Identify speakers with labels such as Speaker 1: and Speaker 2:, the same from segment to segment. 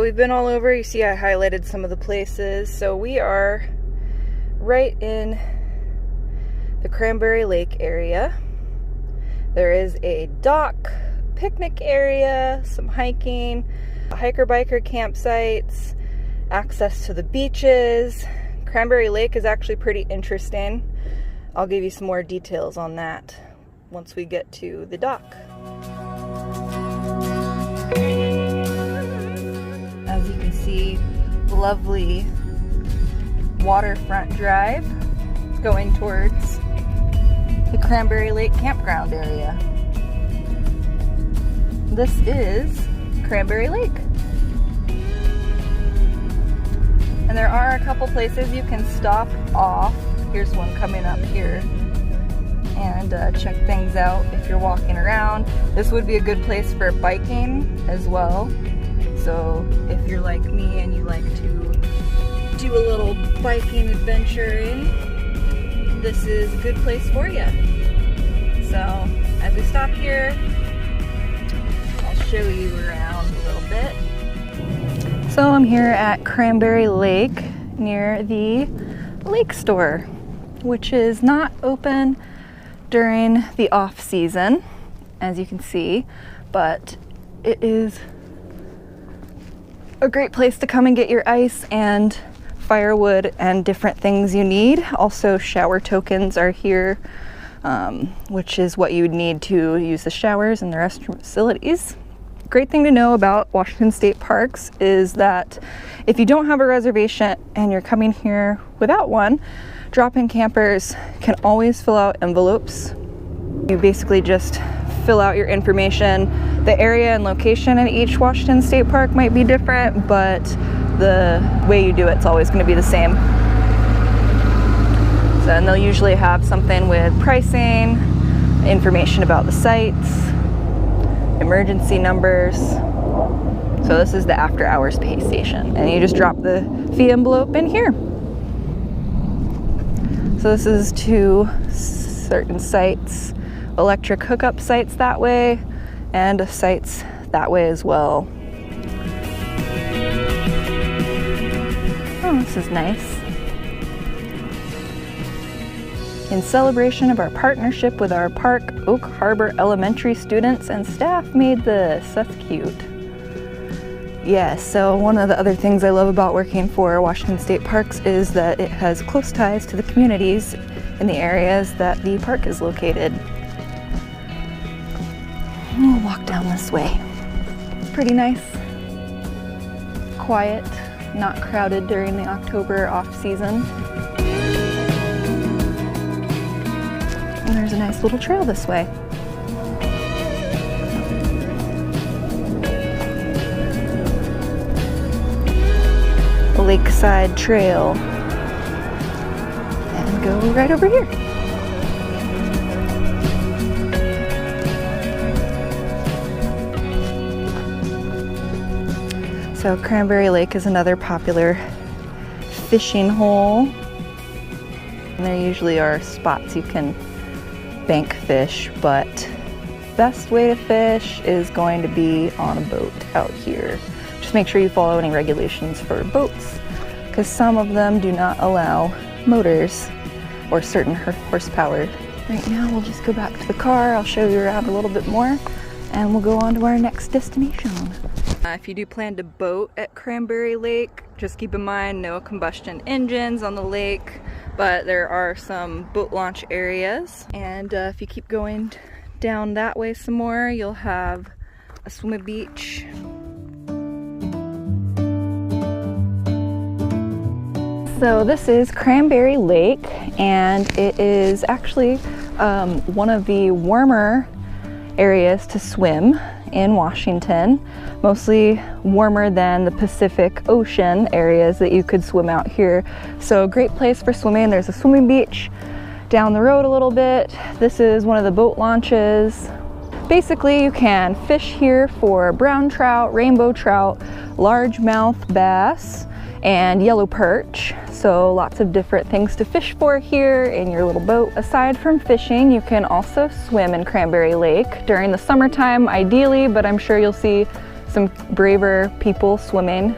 Speaker 1: we've been all over. You see I highlighted some of the places. So we are right in the Cranberry Lake area. There is a dock, picnic area, some hiking, hiker-biker campsites, access to the beaches. Cranberry Lake is actually pretty interesting. I'll give you some more details on that once we get to the dock. As you can see, lovely waterfront drive going towards the Cranberry Lake campground area. This is Cranberry Lake. And there are a couple places you can stop off. Here's one coming up here. And check things out if you're walking around. This would be a good place for biking as well. So if you're like me and you like to do a little biking adventuring, this is a good place for you. So as we stop here, I'll show you around a little bit. So I'm here at Cranberry Lake near the lake store, which is not open during the off season, as you can see, but it is a great place to come and get your ice and firewood and different things you need. Also, shower tokens are here, which is what you would need to use the showers and the restroom facilities. Great thing to know about Washington State Parks is that if you don't have a reservation and you're coming here without one, drop-in campers can always fill out envelopes. You basically just fill out your information. The area and location in each Washington State Park might be different, but the way you do it's always going to be the same. So, and they'll usually have something with pricing, information about the sites, emergency numbers. So this is the after hours pay station, and you just drop the fee envelope in here. So this is to certain sites, electric hookup sites that way, and sites that way as well. Oh, this is nice. In celebration of our partnership with our park, Oak Harbor Elementary students and staff made this. That's cute. Yeah, so one of the other things I love about working for Washington State Parks is that it has close ties to the communities in the areas that the park is located. We'll walk down this way. Pretty nice. Quiet, not crowded during the October off-season. And there's a nice little trail this way. A lakeside trail. And go right over here. So Cranberry Lake is another popular fishing hole. And there usually are spots you can bank fish, but best way to fish is going to be on a boat out here. Just make sure you follow any regulations for boats, because some of them do not allow motors or certain horsepower. Right now we'll just go back to the car. I'll show you around a little bit more and we'll go on to our next destination. If you do plan to boat at Cranberry Lake, just keep in mind no combustion engines on the lake, but there are some boat launch areas. And if you keep going down that way some more, you'll have a swimming beach. So this is Cranberry Lake, and it is actually one of the warmer areas to swim in Washington, mostly warmer than the Pacific Ocean areas that you could swim out here. So great place for swimming. There's a swimming beach down the road a little bit. This is one of the boat launches. Basically, you can fish here for brown trout, rainbow trout, largemouth bass, and yellow perch. So lots of different things to fish for here in your little boat. Aside from fishing, you can also swim in Cranberry Lake during the summertime ideally, but I'm sure you'll see some braver people swimming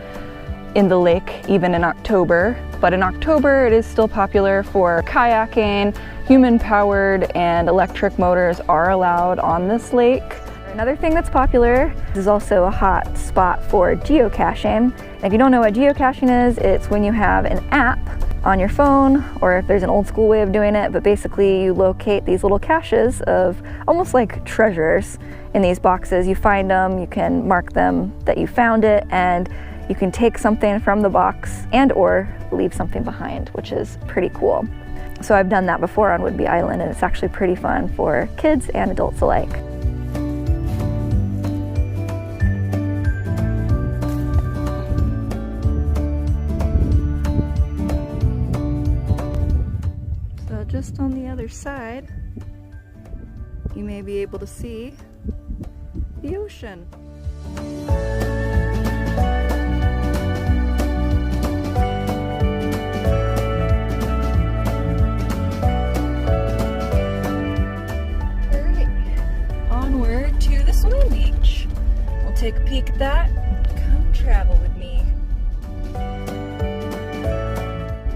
Speaker 1: in the lake even in October. But in October it is still popular for kayaking. Human-powered and electric motors are allowed on this lake. Another thing that's popular is also a hot spot for geocaching. And if you don't know what geocaching is, it's when you have an app on your phone, or if there's an old school way of doing it, but basically you locate these little caches of almost like treasures in these boxes. You find them, you can mark them that you found it, and you can take something from the box and or leave something behind, which is pretty cool. So I've done that before on Whidbey Island, and it's actually pretty fun for kids and adults alike. So just on the other side, you may be able to see the ocean. Take a peek at that. Come travel with me.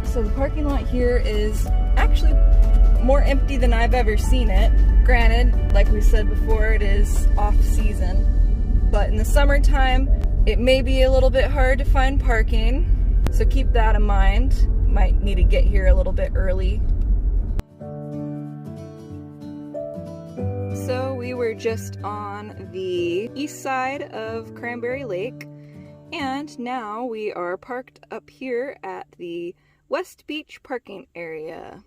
Speaker 1: So the parking lot here is actually more empty than I've ever seen it. Granted, like we said before, it is off season, but in the summertime it may be a little bit hard to find parking, so keep that in mind. Might need to get here a little bit early. So we were just on the east side of Cranberry Lake, and now we are parked up here at the West Beach parking area,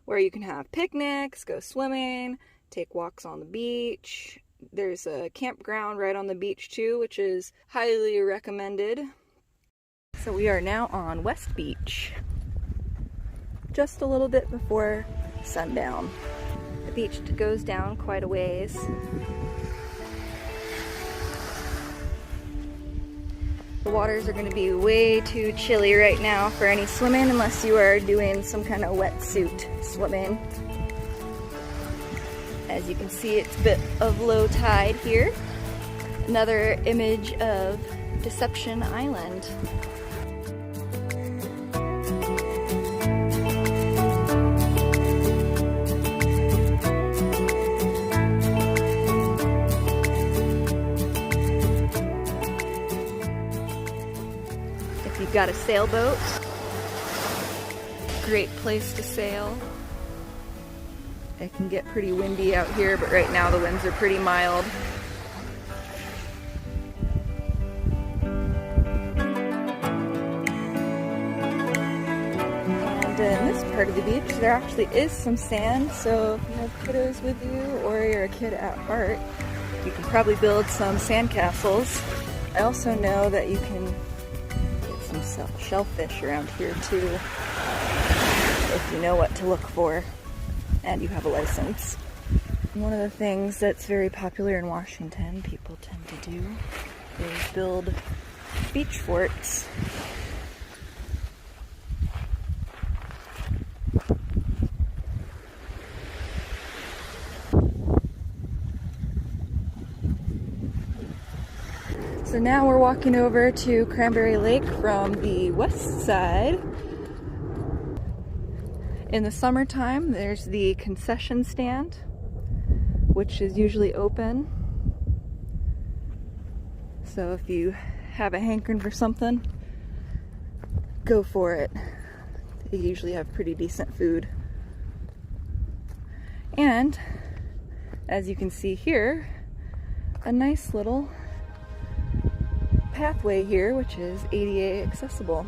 Speaker 1: where you can have picnics, go swimming, take walks on the beach. There's a campground right on the beach too, which is highly recommended. So we are now on West Beach, just a little bit before sundown. The beach goes down quite a ways. The waters are going to be way too chilly right now for any swimming unless you are doing some kind of wetsuit swimming. As you can see, it's a bit of low tide here. Another image of Deception Island. You've got a sailboat, great place to sail. It can get pretty windy out here, but right now the winds are pretty mild. And in this part of the beach, there actually is some sand, so if you have kiddos with you or you're a kid at heart, you can probably build some sandcastles. I also know that you can some shellfish around here too, if you know what to look for and you have a license. One of the things that's very popular in Washington, people tend to do, is build beach forts. So now we're walking over to Cranberry Lake from the west side. In the summertime, there's the concession stand, which is usually open. So if you have a hankering for something, go for it. They usually have pretty decent food. And as you can see here, a nice little pathway here, which is ADA accessible.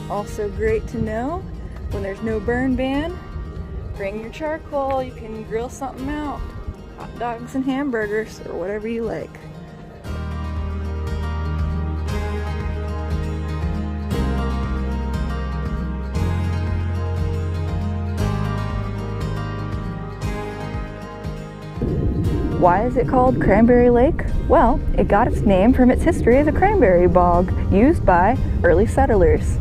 Speaker 1: Also great to know, when there's no burn ban, bring your charcoal. You can grill something out. Hot dogs and hamburgers, or whatever you like. Why is it called Cranberry Lake? Well, it got its name from its history as a cranberry bog used by early settlers.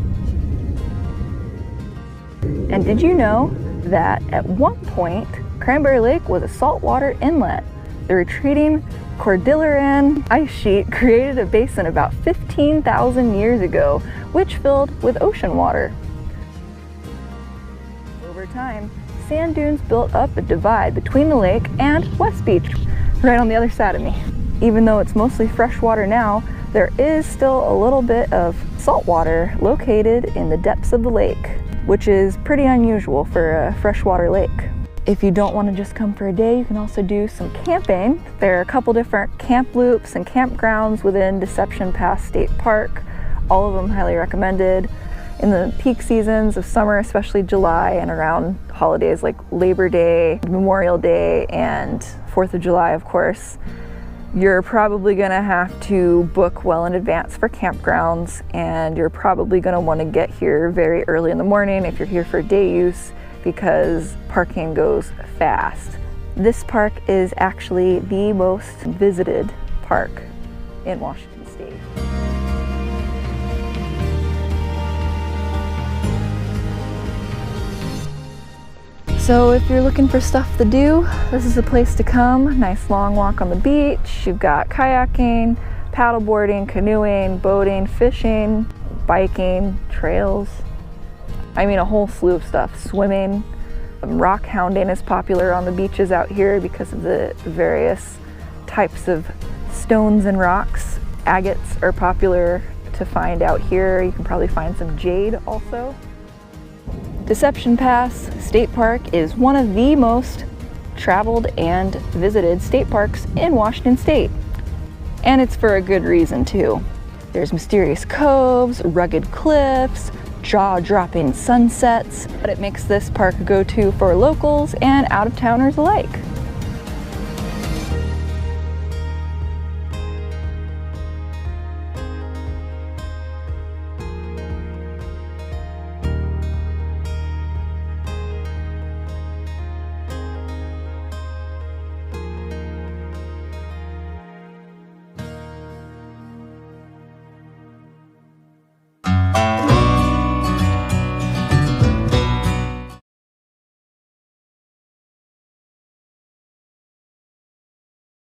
Speaker 1: And did you know that at one point, Cranberry Lake was a saltwater inlet. The retreating Cordilleran ice sheet created a basin about 15,000 years ago, which filled with ocean water. Over time, sand dunes built up a divide between the lake and West Beach, right on the other side of me. Even though it's mostly freshwater now, there is still a little bit of saltwater located in the depths of the lake, which is pretty unusual for a freshwater lake. If you don't want to just come for a day, you can also do some camping. There are a couple different camp loops and campgrounds within Deception Pass State Park. All of them highly recommended. In the peak seasons of summer, especially July, and around holidays like Labor Day, Memorial Day, and 4th of July, of course, you're probably gonna have to book well in advance for campgrounds, and you're probably gonna wanna get here very early in the morning if you're here for day use, because parking goes fast. This park is actually the most visited park in Washington State. So if you're looking for stuff to do, this is the place to come. Nice long walk on the beach. You've got kayaking, paddleboarding, canoeing, boating, fishing, biking, trails. I mean, a whole slew of stuff. Swimming. Rock hounding is popular on the beaches out here because of the various types of stones and rocks. Agates are popular to find out here. You can probably find some jade also. Deception Pass State Park is one of the most traveled and visited state parks in Washington State. And it's for a good reason too. There's mysterious coves, rugged cliffs, jaw-dropping sunsets, but it makes this park a go-to for locals and out-of-towners alike.